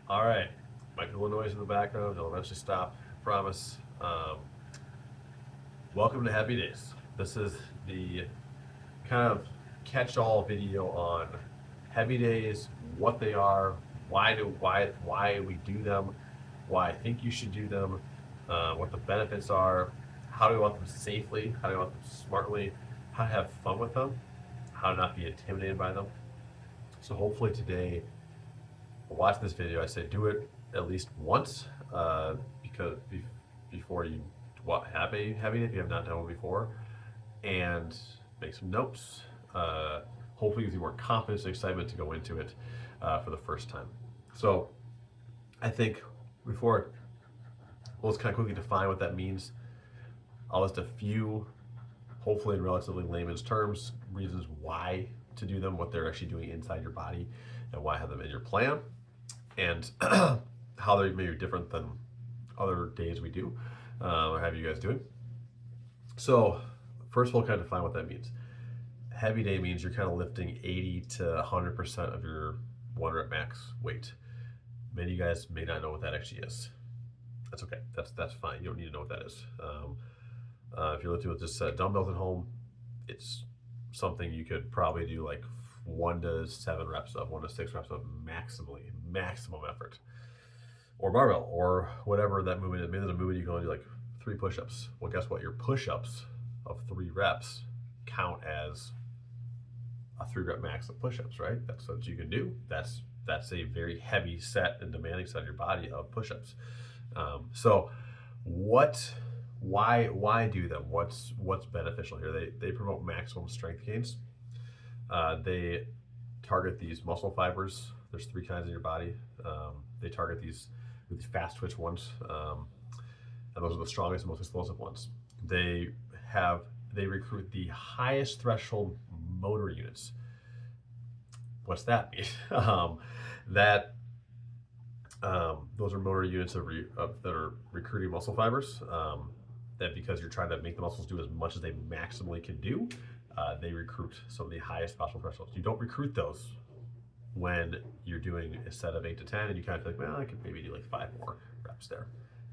All right, might be a little noise in the background. It'll eventually stop. Promise. Welcome to Happy Days. This is the kind of catch-all video on heavy days, what they are, why we do them, why I think you should do them, what the benefits are, how do we want them safely, how do we want them smartly, how to have fun with them, how to not be intimidated by them. So hopefully today, watch this video. I say do it at least once because before you have a heavy if you have not done one before, and make some notes. Hopefully, gives you more confidence and excitement to go into it for the first time. So, I think before, let's kind of quickly define what that means. I'll list a few, hopefully in relatively layman's terms, reasons why to do them, what they're actually doing inside your body, and why have them in your plan, and how they may be different than other days we do or have you guys doing. So, first of all, kind of define what that means. Heavy day means you're kind of lifting 80 to 100% of your one rep max weight. Many of you guys may not know what that actually is. That's okay. That's fine. You don't need to know what that is. If you're lifting with just dumbbells at home, it's something you could probably do like 1 to 6 reps of maximum effort. Or barbell, or whatever that movement is. Maybe there's a movement you can only do like 3 push-ups. Well, guess what? Your push-ups of 3 reps count as a 3 rep max of push-ups, right? That's what you can do. That's a very heavy set and demanding set of your body of push-ups. So why do them? What's beneficial here? They promote maximum strength gains. They target these muscle fibers. There's 3 kinds in your body. They target these fast twitch ones, and those are the strongest and most explosive ones. They recruit the highest threshold motor units. What's that mean? Those are motor units that are recruiting muscle fibers. That because you're trying to make the muscles do as much as they maximally can do, they recruit some of the highest muscle thresholds. You don't recruit those when you're doing a set of 8 to 10 and you kind of feel like, well, I could maybe do like 5 more reps there.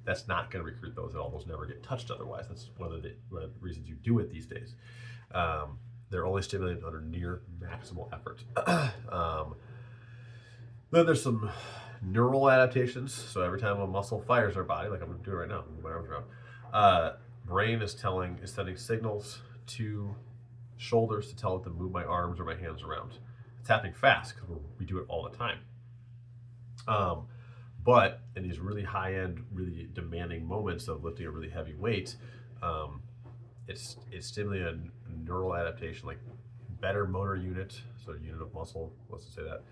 That's not going to recruit those at all. Those never get touched otherwise. That's one of the reasons you do it these days. They're only stimulated under near maximal effort. Then there's some neural adaptations. So every time a muscle fires our body, like I'm doing right now, move my arms around, brain is sending signals to shoulders to tell it to move my arms or my hands around. It's happening fast because we do it all the time. But in these really high-end, really demanding moments of lifting a really heavy weight, it's stimulating a neural adaptation, like better motor unit, so unit of muscle, let's just say that,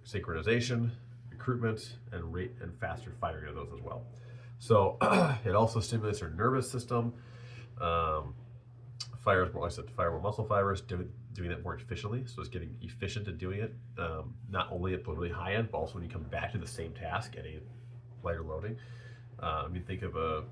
synchronization, recruitment, and rate and faster firing of those as well. So it also stimulates our nervous system, fire more muscle fibers, doing that more efficiently. So it's getting efficient at doing it, not only at the really high end, but also when you come back to the same task at a lighter loading. Think of a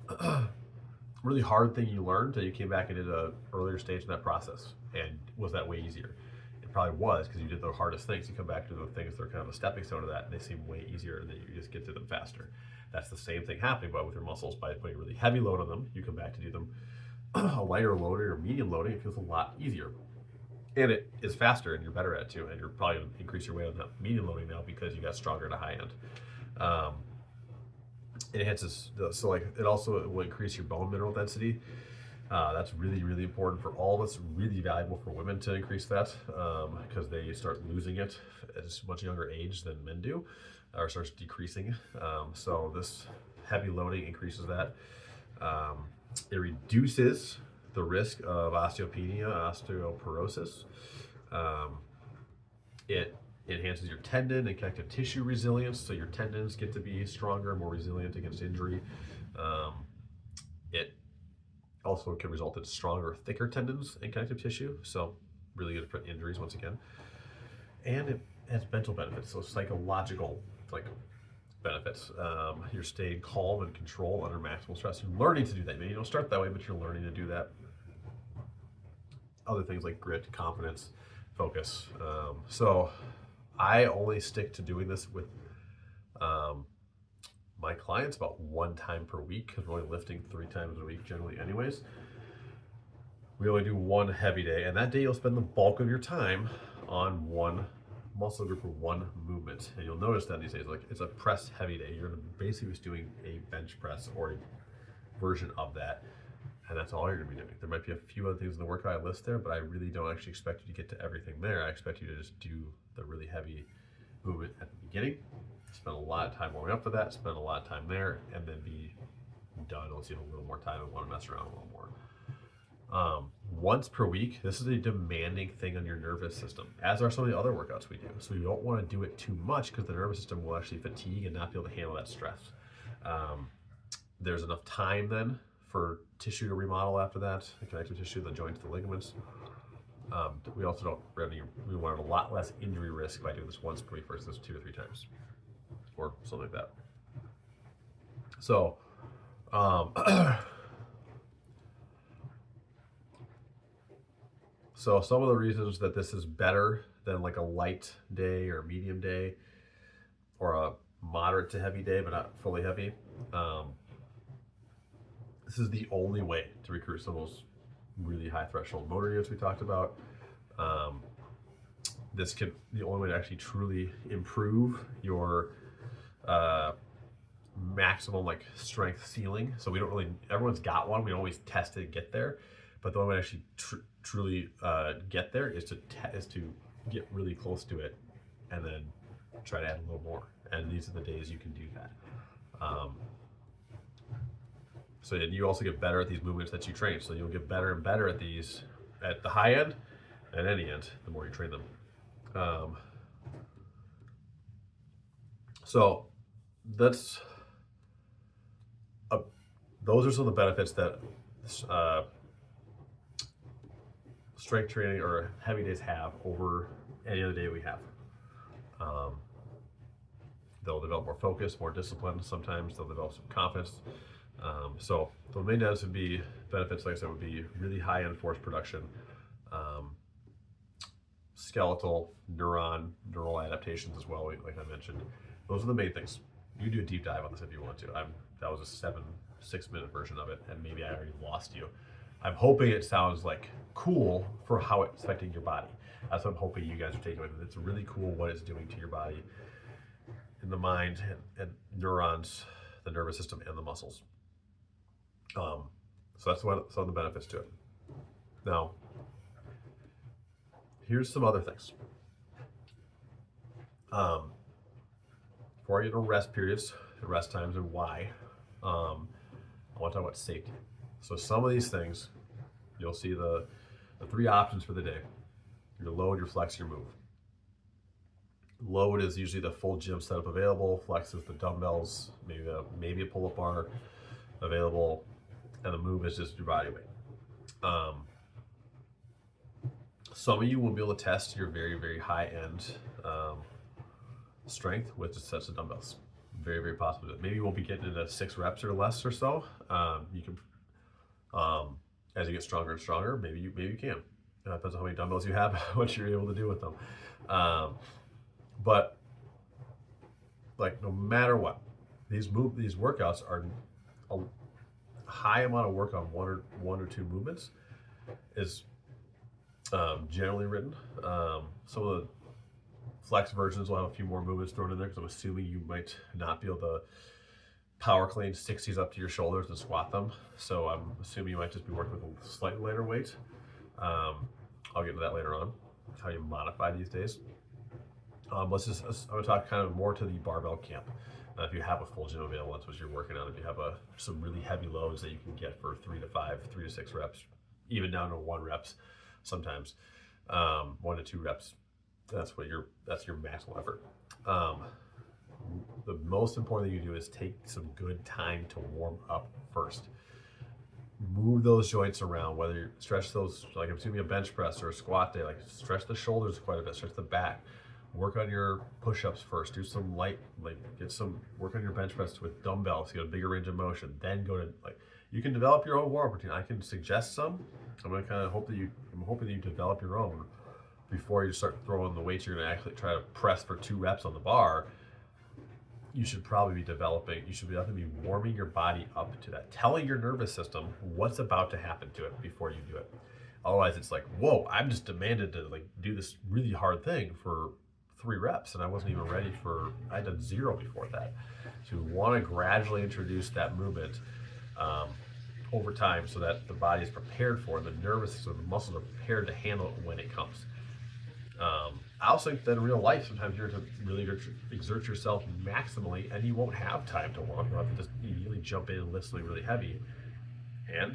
really hard thing you learned that you came back and did an earlier stage in that process. And was that way easier? It probably was because you did the hardest things. You come back to the things that are kind of a stepping stone to that, and they seem way easier, and then you just get to them faster. That's the same thing happening, but with your muscles. By putting a really heavy load on them, you come back to do them a lighter loading or medium loading. It feels a lot easier. And it is faster, and you're better at it too. And you're probably going to increase your weight on that medium loading now because you got stronger at a high end. It enhances, so like it also will increase your bone mineral density. That's really, really important for all of us. Really valuable for women to increase that because they start losing it at a much younger age than men do, or starts decreasing. So this heavy loading increases that. It reduces the risk of osteopenia, osteoporosis. It enhances your tendon and connective tissue resilience, so your tendons get to be stronger, more resilient against injury. It also can result in stronger, thicker tendons and connective tissue, so really good for injuries once again. And it has mental benefits, so psychological benefits. You're staying calm and control under maximal stress. You're learning to do that. Maybe you don't start that way, but you're learning to do that. Other things like grit, confidence, focus. So I only stick to doing this with My clients about 1 time per week, because we're only lifting 3 times a week generally anyways. We only do one heavy day, and that day you'll spend the bulk of your time on one muscle group or one movement. And you'll notice that these days, like it's a press heavy day, you're basically just doing a bench press or a version of that, and that's all you're gonna be doing. There might be a few other things in the workout I list there, but I really don't actually expect you to get to everything there. I expect you to just do the really heavy movement at the beginning, spend a lot of time warming up for that, spend a lot of time there, and then be done unless you have a little more time and want to mess around a little more. Once per week, this is a demanding thing on your nervous system, as are some of the other workouts we do. So you don't want to do it too much because the nervous system will actually fatigue and not be able to handle that stress. There's enough time then for tissue to remodel after that, the connective tissue, the joints, the ligaments. We also don't, we want a lot less injury risk by doing this once per week versus 2 or 3 times or something like that. So, so some of the reasons that this is better than like a light day or medium day or a moderate to heavy day, but not fully heavy. This is the only way to recruit some of those really high threshold motor units we talked about. This could, the only way to actually truly improve your maximum like strength ceiling. So we don't really, everyone's got one. We don't always test it and get there, but the only way to actually truly get there is to get really close to it and then try to add a little more. And these are the days you can do that. So then you also get better at these movements that you train. So you'll get better and better at these at the high end and any end, the more you train them. So that's those are some of the benefits that strength training or heavy days have over any other day we have. They'll develop more focus, more discipline. Sometimes they'll develop some confidence. So the main benefits like I said, would be really high end force production, skeletal, neural adaptations as well, like I mentioned. Those are the main things. You can do a deep dive on this if you want to. That was a 6-minute version of it, and maybe I already lost you. I'm hoping it sounds like cool for how it's affecting your body. That's what I'm hoping you guys are taking with it. It's really cool what it's doing to your body, in the mind, and neurons, the nervous system, and the muscles. So that's some of the benefits to it. Now, here's some other things. Before I get to rest periods, rest times, and why, I want to talk about safety. So some of these things, you'll see the 3 options for the day: your load, your flex, your move. Load is usually the full gym setup available. Flex is the dumbbells, maybe a pull-up bar available, and the move is just your body weight. Some of you will be able to test your very, very high-end strength with just sets of dumbbells. Very, very possible. Maybe you won't be getting into 6 reps or less or so. You can, as you get stronger and stronger, maybe you can. Depends on how many dumbbells you have, what you're able to do with them. But like, no matter what, these workouts are a high amount of work on one or two movements is generally written. Some of the flex versions will have a few more movements thrown in there because I'm assuming you might not be able to power clean 60s up to your shoulders and squat them. So I'm assuming you might just be working with a slightly lighter weight. I'll get into that later on, how you modify these days. I'm going to talk kind of more to the barbell camp. If you have a full gym available, that's what you're working on. If you have some really heavy loads that you can get for 3 to 6 reps, even down to 1 reps sometimes, 1 to 2 reps. That's your maximal effort. The most important thing you do is take some good time to warm up first. Move those joints around, whether you stretch those, like I'm assuming a bench press or a squat day, like stretch the shoulders quite a bit, stretch the back. Work on your push-ups first. Do some light, work on your bench press with dumbbells, get a bigger range of motion. Then go to, you can develop your own warm-up routine. I can suggest some. I'm gonna kind of I'm hoping that you develop your own before you start throwing the weights. You're gonna actually try to press for 2 reps on the bar. you should probably be developing, you should have to be warming your body up to that, telling your nervous system what's about to happen to it before you do it. Otherwise, it's like, whoa, I'm just demanded to like do this really hard thing for 3 reps, and I wasn't even ready for, I did 0 before that. So you want to gradually introduce that movement over time so that the body is prepared for it, the nervous system, the muscles are prepared to handle it when it comes. I also think that in real life, sometimes you're to really exert yourself maximally, and you won't have time to warm up. You'll have to just immediately jump in and lift something really heavy. And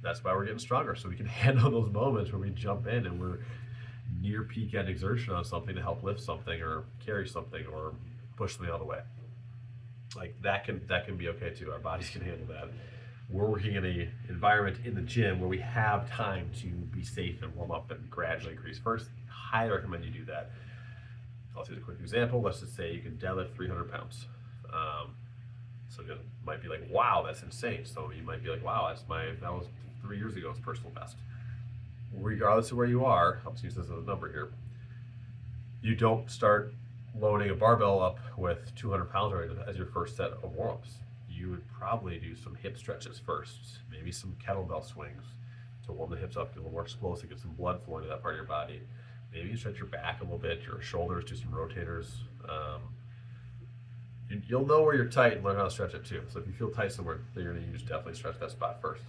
that's why we're getting stronger, so we can handle those moments where we jump in and we're near peak end exertion on something to help lift something or carry something or push something out of the way. Like that can be okay too. Our bodies can handle that. We're working in an environment in the gym where we have time to be safe and warm up and gradually increase first. Highly recommend you do that. I'll use a quick example. Let's just say you can deadlift 300 pounds. So you might be like, wow, that's insane. So you might be like, wow, that was 3 years ago's personal best. Regardless of where you are, I'll use this as a number here. You don't start loading a barbell up with 200 pounds as your first set of warm-ups. You would probably do some hip stretches first, maybe some kettlebell swings to warm the hips up, get a little more explosive, get some blood flowing to that part of your body. Maybe you stretch your back a little bit, your shoulders, do some rotators. You'll know where you're tight and learn how to stretch it too. So if you feel tight somewhere, then you're going to definitely stretch that spot first.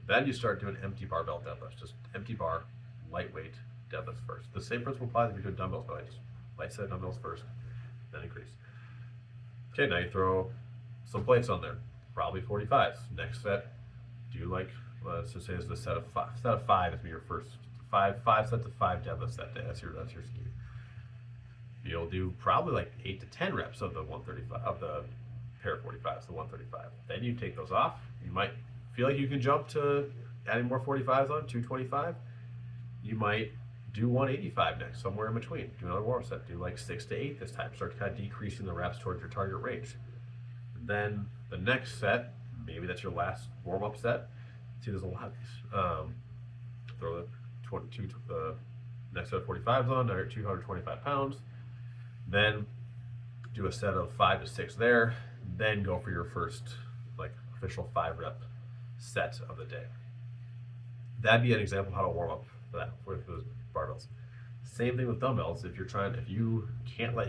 Then you start doing empty barbell deadlifts, just empty bar, lightweight deadlifts first. The same principle applies if you're doing dumbbells, but just light set dumbbells first, then increase. Okay, now you throw some plates on there, probably 45s. Next set, do like, let's just say it's a set of 5. Set of 5 is your first 5 sets of 5 deadlifts that day. That's your scheme. You'll do probably like 8 to 10 reps of the 135 of the pair of 45s, the 135. Then you take those off. You might feel like you can jump to adding more 45s on, 225. You might do 185 next, somewhere in between. Do another warm set. Do like 6 to 8 this time. Start kind of decreasing the reps towards your target range. Then the next set, maybe that's your last warm-up set. See, there's a lot of these. Throw the next set of 45s on, now you're 225 pounds. Then do a set of 5 to 6 there. Then go for your first like official 5-rep set of the day. That'd be an example of how to warm up that with those barbells. Same thing with dumbbells. If you can't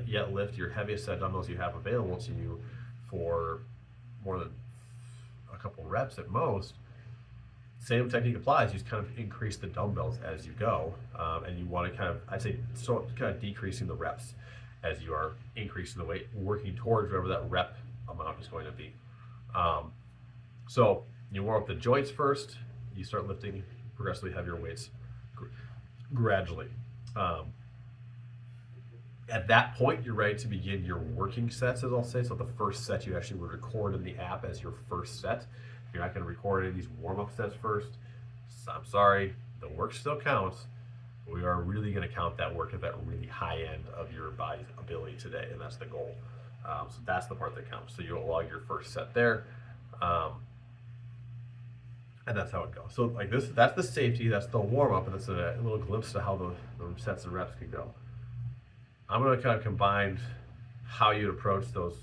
yet lift your heaviest set of dumbbells you have available to you for more than a couple reps at most, same technique applies. You just kind of increase the dumbbells as you go, and you want to kind of decreasing the reps as you are increasing the weight, working towards whatever that rep amount is going to be. So you warm up the joints first. You start lifting progressively heavier weights gradually. At that point, you're ready to begin your working sets, as I'll say. So the first set you actually would record in the app as your first set. You're not going to record any of these warm-up sets first. So I'm sorry, the work still counts. But we are really going to count that work at that really high end of your body's ability today, and that's the goal. So that's the part that counts. So you'll log your first set there. And that's how it goes. So like this, that's the safety, that's the warm-up, and that's a little glimpse to how the sets and reps can go. I'm going to kind of combine how you'd approach those.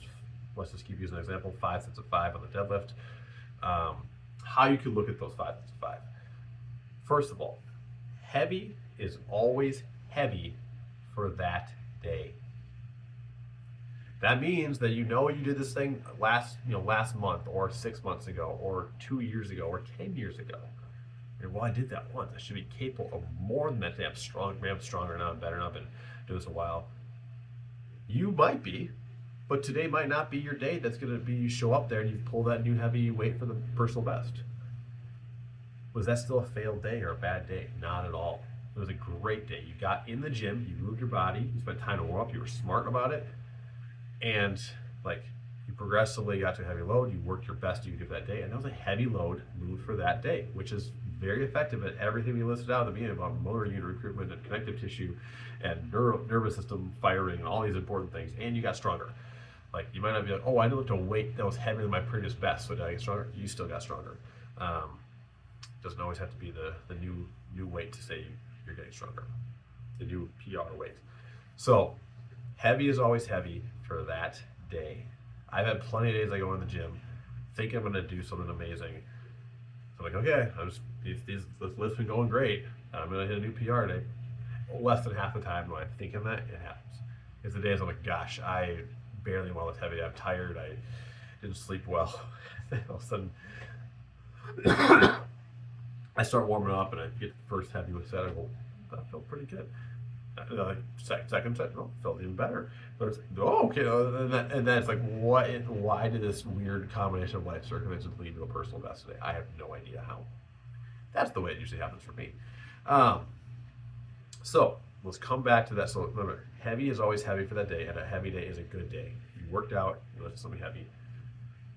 Let's just keep using an example, 5 sets of 5 on the deadlift. How you could look at those 5 sets of 5. First of all, heavy is always heavy for that day. That means that you did this thing last month or 6 months ago or 2 years ago or 10 years ago. Well, I did that once. I should be capable of more than that today. I'm stronger now. I'm better now. I've been doing this a while. You might be, but today might not be your day. That's going to be you show up there and you pull that new heavy weight for the personal best. Was that still a failed day or a bad day? Not at all. It was a great day. You got in the gym, you moved your body, you spent time to warm up, you were smart about it, and you progressively got to a heavy load, you worked your best you could give that day, and that was a heavy load moved for that day, which is very effective at everything we listed out at the beginning about motor unit recruitment and connective tissue and nervous system firing and all these important things, and you got stronger. You might not be like, oh, I didn't lift a weight that was heavier than my previous best, so did I get stronger? You still got stronger. Doesn't always have to be the new weight to say you're getting stronger, the new PR weight. So heavy is always heavy for that day. I've had plenty of days I go in the gym, think I'm gonna do something amazing. So I'm like, okay, this lift's been going great. I'm gonna hit a new PR today. Less than half the time when I'm thinking that, it happens. It's the days I'm like, gosh, I barely want to lift heavy. I'm tired. I didn't sleep well. All of a sudden, I start warming up and I get the first heavy with set. I go, that felt pretty good. Like second set, no, felt even better. Oh, okay, and then it's like, what? Why did this weird combination of life circumstances lead to a personal best today? I have no idea how. That's the way it usually happens for me. So let's come back to that. So remember, heavy is always heavy for that day, and a heavy day is a good day. You worked out, you lifted something heavy,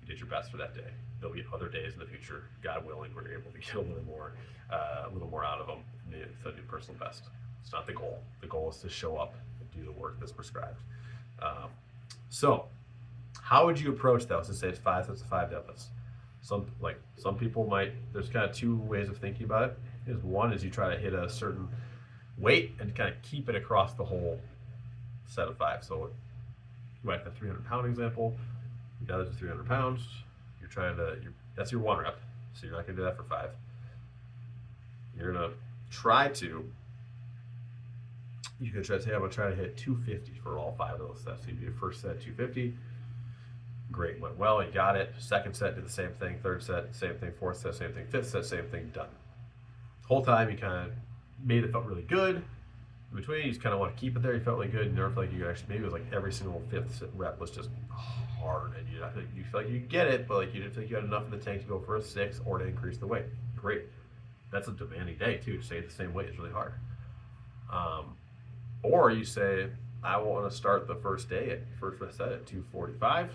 you did your best for that day. There'll be other days in the future, God willing, where you're able to get a little more out of them. It's a new personal best. It's not the goal. The goal is to show up and do the work that's prescribed. So, how would you approach that? Let's say it's 5 sets of 5 deadlifts. Some people might. There's kind of two ways of thinking about it. One is you try to hit a certain weight and kind of keep it across the whole set of 5. So, you like the 300-pound example. You got it to 300 pounds. That's your 1 rep. So you're not gonna do that for 5. You're gonna try to. You could try to say, I'm going to try to hit 250 for all 5 of those sets. So you do your first set, 250. Great, went well, you got it. Second set, did the same thing. Third set, same thing. Fourth set, same thing. Fifth set, same thing, done. The whole time you kind of made it felt really good. In between, you just kind of want to keep it there. You felt really good. You never felt like you could actually, maybe it was like every single 5th rep was just hard. And you feel like you get it, but like you didn't think you had enough in the tank to go for a 6 or to increase the weight. Great. That's a demanding day too. To stay at the same weight is really hard. Or you say, I want to start the first day at first set at 245.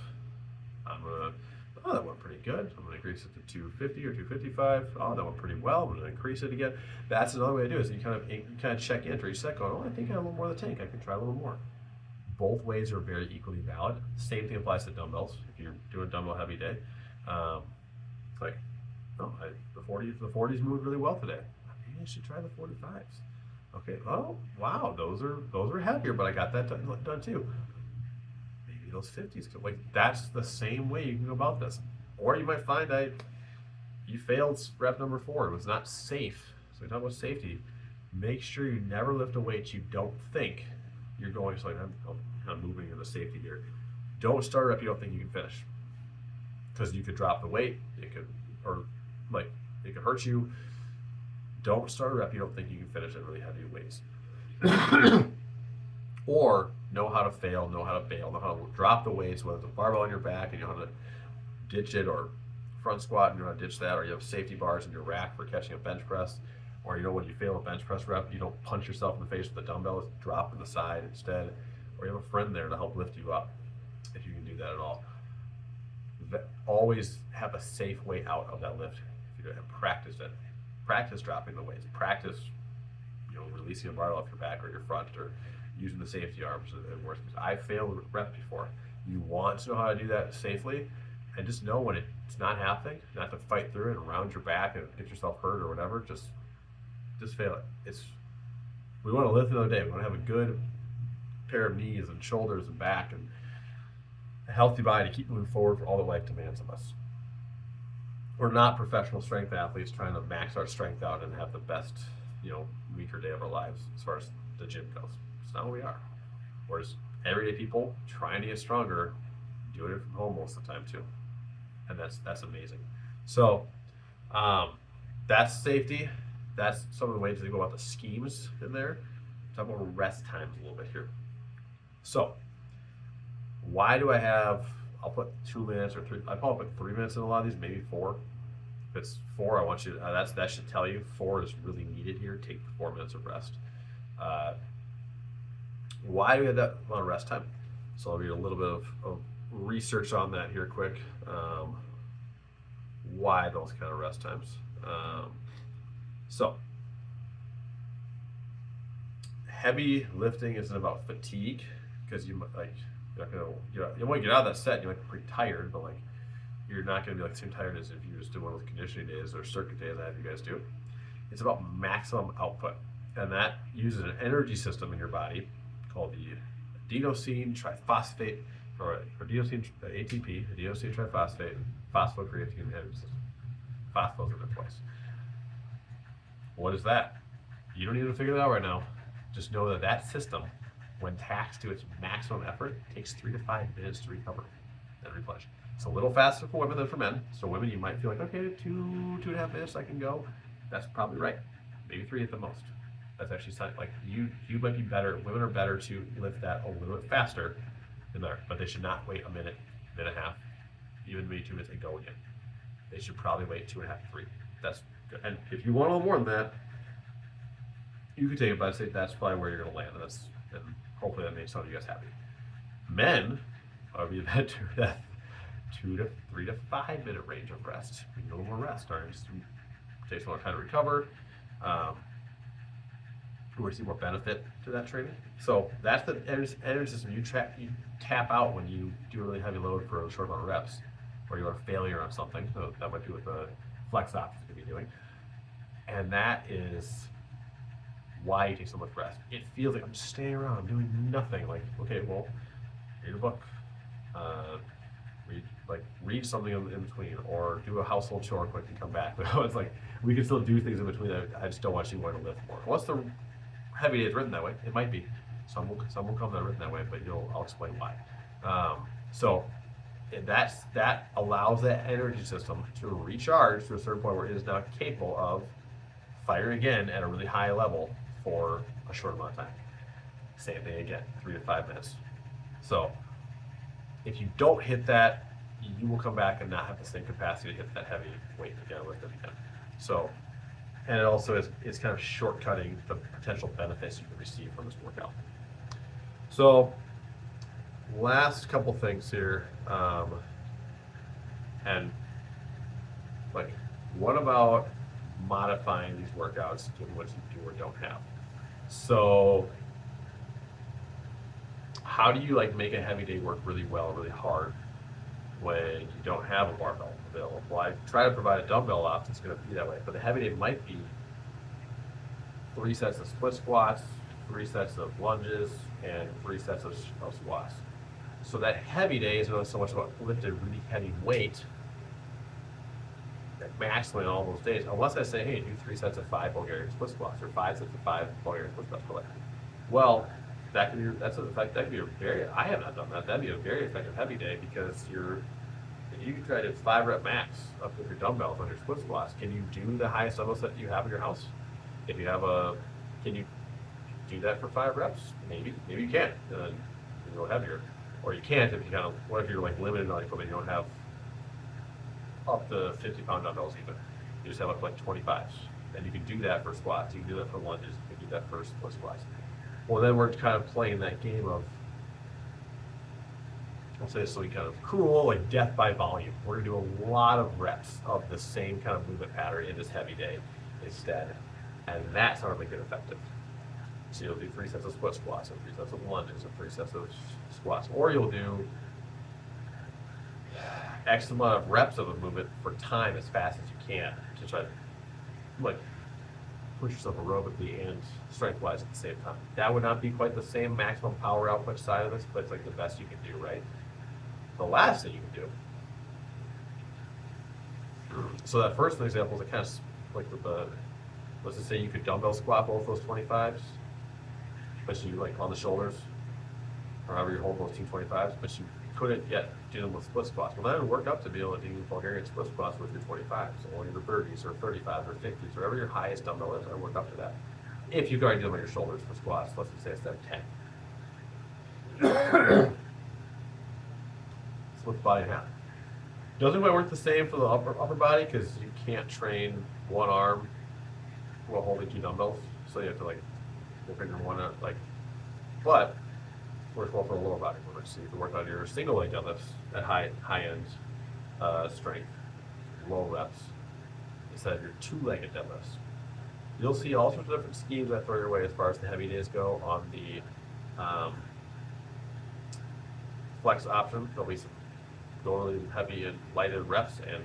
That went pretty good. I'm going to increase it to 250 or 255. Oh, that went pretty well. I'm going to increase it again. That's another way to do it. So you kind of check in after each set going, oh, I think I have a little more of the tank. I can try a little more. Both ways are very equally valid. Same thing applies to dumbbells. If you're doing a dumbbell heavy day, it's like, oh, the 40s moved really well today. Maybe I should try the 45s. Okay. Oh, wow. Those are heavier, but I got that done too. Maybe those 50s. Like that's the same way you can go about this. Or you might find that you failed rep number 4. It was not safe. So we talk about safety. Make sure you never lift a weight you don't think you're going. So like I'm moving in the safety here. Don't start a rep you don't think you can finish, because you could drop the weight. It could hurt you. Don't start a rep you don't think you can finish at really heavy weights. Or know how to fail, know how to bail, know how to drop the weights, whether it's a barbell on your back and you know how to ditch it, or front squat and you know how to ditch that, or you have safety bars in your rack for catching a bench press, or when you fail a bench press rep, you don't punch yourself in the face with the dumbbell, drop in the side instead, or you have a friend there to help lift you up if you can do that at all. Always have a safe way out of that lift. If you don't have practice it. Practice dropping the weights. Practice, releasing a barbell off your back or your front, or using the safety arms. Worst case, I failed reps before. You want to know how to do that safely, and just know when it's not happening, not to fight through it and round your back and get yourself hurt or whatever. Just fail it. We want to live another day. We want to have a good pair of knees and shoulders and back and a healthy body to keep moving forward for all that life demands of us. We're not professional strength athletes trying to max our strength out and have the best, week or day of our lives as far as the gym goes. It's not who we are. We're just everyday people trying to get stronger, doing it from home most of the time too. And that's amazing. So that's safety. That's some of the ways to go about the schemes in there. Talk about rest times a little bit here. So why do I'll put 2 minutes or 3, I probably put 3 minutes in a lot of these, maybe 4. If it's 4, I want you to, that should tell you 4 is really needed here. Take the 4 minutes of rest. Why do we have that amount of rest time? So I'll read a little bit of research on that here quick. Why those kind of rest times? So heavy lifting isn't about fatigue, because you might you might get out of that set, you might be pretty tired, but you're not going to be the same tired as if you just do one of those conditioning days or circuit days that you guys do. It's about maximum output, and that uses an energy system in your body called the adenosine triphosphate or ATP, adenosine triphosphate, phosphocreatine energy system. Phosphos in there twice. What is that? You don't need to figure it out right now. Just know that that system, when taxed to its maximum effort, takes 3 to 5 minutes to recover and replenish. It's a little faster for women than for men. So women, you might feel like, okay, 2.5 minutes I can go. That's probably right. Maybe 3 at the most. That's actually like you might be better. Women are better to lift that a little bit faster than men, but they should not wait a minute, minute and a half, even maybe 2 minutes and go again. They should probably wait 2.5 to 3. That's good. And if you want a little more than that, you can take it, but I'd say that's probably where you're going to land. And hopefully that makes some of you guys happy. Men are be that 2 to 3 to 5 minute range of rest. We need a little more rest. It takes a long time to recover. We see more benefit to that training. So that's the energy system you tap out when you do a really heavy load for a short amount of reps, or you're a failure on something. So that might be what the flex options could be doing. And that is why you take so much rest. It feels like I'm just staying around, I'm doing nothing. Like, okay, well, read a book, read something in between, or do a household chore quick and come back. But it's like we can still do things in between. I just don't want you to lift more. Once the heavy day is written that way, it might be. Some will come that are written that way, but I'll explain why. So that allows that energy system to recharge to a certain point where it is now capable of firing again at a really high level for a short amount of time. Same thing again, 3 to 5 minutes. So if you don't hit that, you will come back and not have the same capacity to hit that heavy weight again, lift it again. So, and it also is kind of shortcutting the potential benefits you can receive from this workout. So, last couple things here, and like, what about modifying these workouts to what you do or don't have? So, how do you like make a heavy day work really well, really hard when you don't have a barbell available? Well, I try to provide a dumbbell option that's going to be that way, but the heavy day might be 3 sets of split squats, 3 sets of lunges, and 3 sets of squats. So that heavy day is not so much about lifting really heavy weight maximally on all those days, unless I say, hey, do 3 sets of 5 Bulgarian split squats or 5 sets of 5 Bulgarian split squats per leg. Well, that could be I have not done that. That'd be a very effective heavy day, because if you try to 5 rep max up with your dumbbells on your split squats, can you do the highest dumbbell set you have in your house? If you have can you do that for 5 reps? Maybe you can. Then you go heavier, or you can't if you what if you're like limited on equipment? You don't have up to 50-pound dumbbells even. You just have up to like 25s, and you can do that for squats. You can do that for lunges. You can do that for split squats. Well, then we're kind of playing that game of, I'll say something kind of cruel, like death by volume. We're going to do a lot of reps of the same kind of movement pattern in this heavy day instead. And that's how to make it effective. So you'll do 3 sets of split squats, and 3 sets of lunges, and 3 sets of squats. Or you'll do X amount of reps of a movement for time as fast as you can to try to push yourself aerobically and strength-wise at the same time. That would not be quite the same maximum power output side of this, but it's like the best you can do, right? The last thing you can do. So that first example is kind of like with let's just say you could dumbbell squat both those 25s, but you like on the shoulders, or however you hold those 225s, but you couldn't yet do them with split squats. Well, that would work up to be able to do Bulgarian split squats with your 25s, or your 30s, or 35s, or 50s, whatever your highest dumbbell is, and work up to that. If you can already do them on your shoulders for squats, let's just say instead of 10. Split the body in half. Doesn't quite work the same for the upper body, because you can't train one arm while holding 2 dumbbells, so you have to like work on your one arm, but works well for the lower body movement. So you can work on your single leg deadlifts at high end strength, low reps, instead of your 2-legged deadlifts. You'll see all sorts of different schemes I throw your way as far as the heavy days go on the flex option. There'll be some really heavy and lighted reps and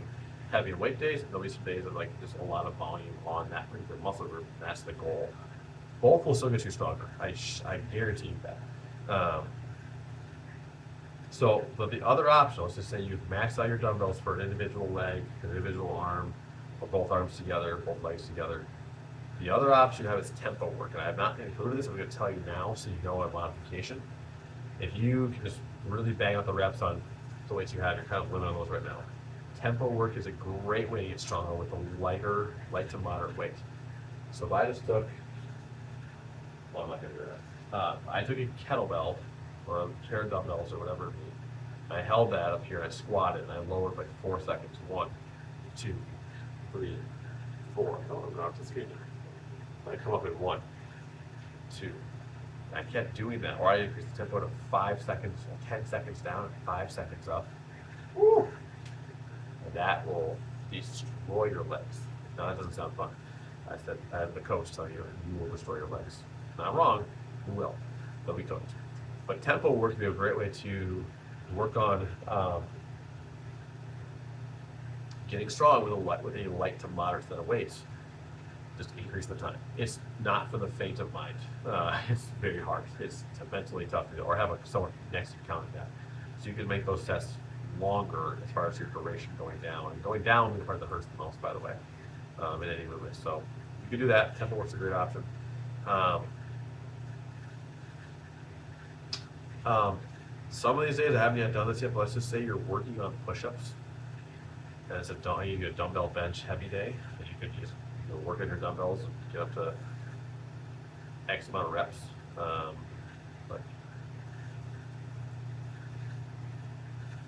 heavy and weight days, and there'll be some days of like just a lot of volume on that particular muscle group. That's the goal. Both will still get you stronger. I guarantee you that. So, but the other option, let's just say you've maxed out your dumbbells for an individual leg, an individual arm, or both arms together, both legs together. The other option you have is tempo work, and I have not included this. I'm going to tell you now so you know a modification. If you can just really bang out the reps on the weights you have, you're kind of limited on those right now. Tempo work is a great way to get stronger with a light to moderate weight. So if I just took, well, I'm not going to do that. I took a kettlebell or a pair of dumbbells or whatever it be. I held that up here, I squatted, and I lowered like 4 seconds. 1, 2, 3, 4. Oh, I'm off the screen. I come up in 1, 2. I kept doing that, or I increased the tempo to 5 seconds, 10 seconds down, 5 seconds up. Woo! And that will destroy your legs. Now that doesn't sound fun. I had the coach tell you, you will destroy your legs. Not wrong, you will. They'll be coached. But tempo work can be a great way to work on getting strong with a light to moderate set of weights. Just increase the time. It's not for the faint of mind. It's very hard. It's mentally tough to do, or have someone next to you counting that. So you can make those sets longer as far as your duration going down. And going down is the part that hurts the most, by the way, in any movement. So you can do that. Tempo work's a great option. Some of these days I haven't yet done this yet, but let's just say you're working on push-ups, and it's you do a dumbbell bench heavy day, and you could just work on your dumbbells and get up to X amount of reps. Like,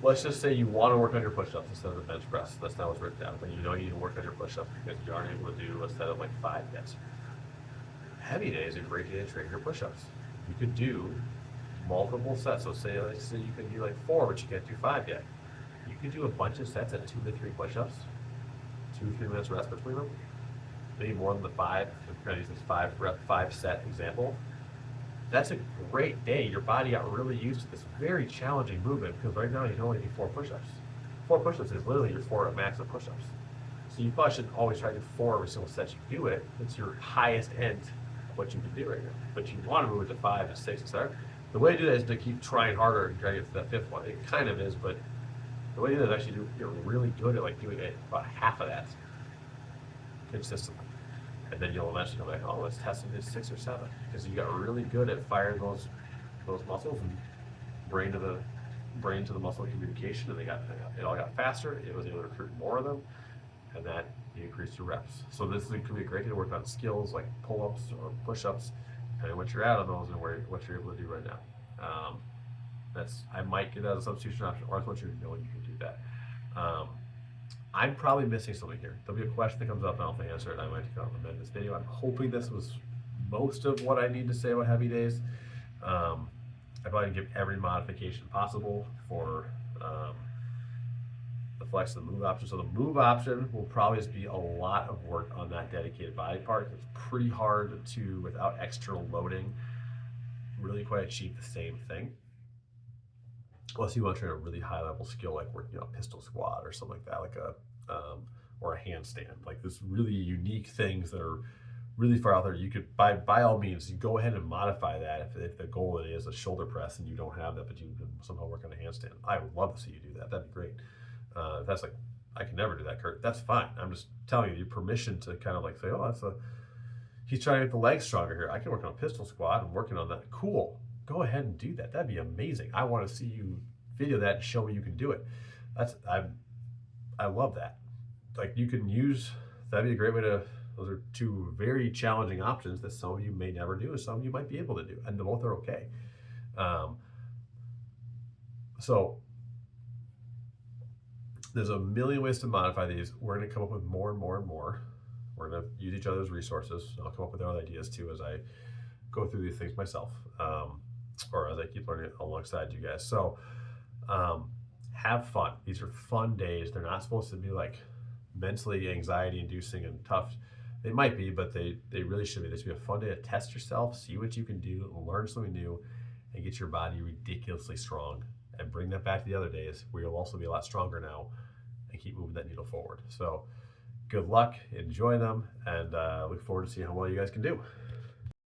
let's just say you want to work on your push-ups instead of the bench press. That's not what's written down, but you know you need to work on your push-ups because you aren't able to do a set of like 5 yet. Heavy day is a great day to train your push-ups. You could do multiple sets. So say you can do like 4, but you can't do 5 yet. You could do a bunch of sets at 2 to 3 push-ups, 2 to 3 minutes rest between them. Maybe more than the 5. I'm going to use this 5 set example. That's a great day. Your body got really used to this very challenging movement because right now you can only do 4 push-ups. 4 push-ups is literally your 4 max of push-ups. So you probably shouldn't always try to do 4 every single set you do it. It's your highest end of what you can do right now. But you want to move it to 5 to 6, etc. The way to do that is to keep trying harder and try to get to that 5th one. It kind of is, but the way to do that is actually you're really good at like doing it about half of that consistently. And then you'll eventually come back, oh, let's test it at 6 or 7. Because you got really good at firing those muscles and brain to the muscle communication, and it all got faster. It was able to recruit more of them, and that increased your reps. So this could be a great day to work on skills like pull-ups or push-ups, and what you're at on those and what you're able to do right now. I might get that as a substitution option, or I want you to know you can do that. I'm probably missing something here. There'll be a question that comes up, and I'll have to answer it, and I might amend this video. I'm hoping this was most of what I need to say about heavy days. I probably give every modification possible for the flex and the move option. So the move option will probably just be a lot of work on that dedicated body part. It's pretty hard to, without external loading, really quite achieve the same thing. Unless you want to train a really high level skill like working a pistol squat or something like that, like or a handstand, like this really unique things that are really far out there. You could, by all means, you go ahead and modify that if the goal is a shoulder press and you don't have that, but you can somehow work on a handstand. I would love to see you do that. That'd be great. If that's like, I can never do that, Kurt, that's fine. I'm just telling you, your permission to kind of like say, oh, he's trying to get the legs stronger here. I can work on a pistol squat. I'm working on that. Cool. Go ahead and do that. That'd be amazing. I want to see you video that and show me you can do it. I love that. Like you can use, that'd be a great way to, those are 2 very challenging options that some of you may never do and some of you might be able to do, and both are okay. So there's a million ways to modify these. We're going to come up with more and more and more. We're going to use each other's resources. I'll come up with other ideas too as I go through these things myself, or as I keep learning alongside you guys. So have fun. These are fun days. They're not supposed to be like mentally anxiety inducing and tough. They might be, but they really should be. This should be a fun day to test yourself, see what you can do, learn something new, and get your body ridiculously strong, and bring that back to the other days where you'll also be a lot stronger now and keep moving that needle forward. So good luck, enjoy them, and look forward to seeing how well you guys can do.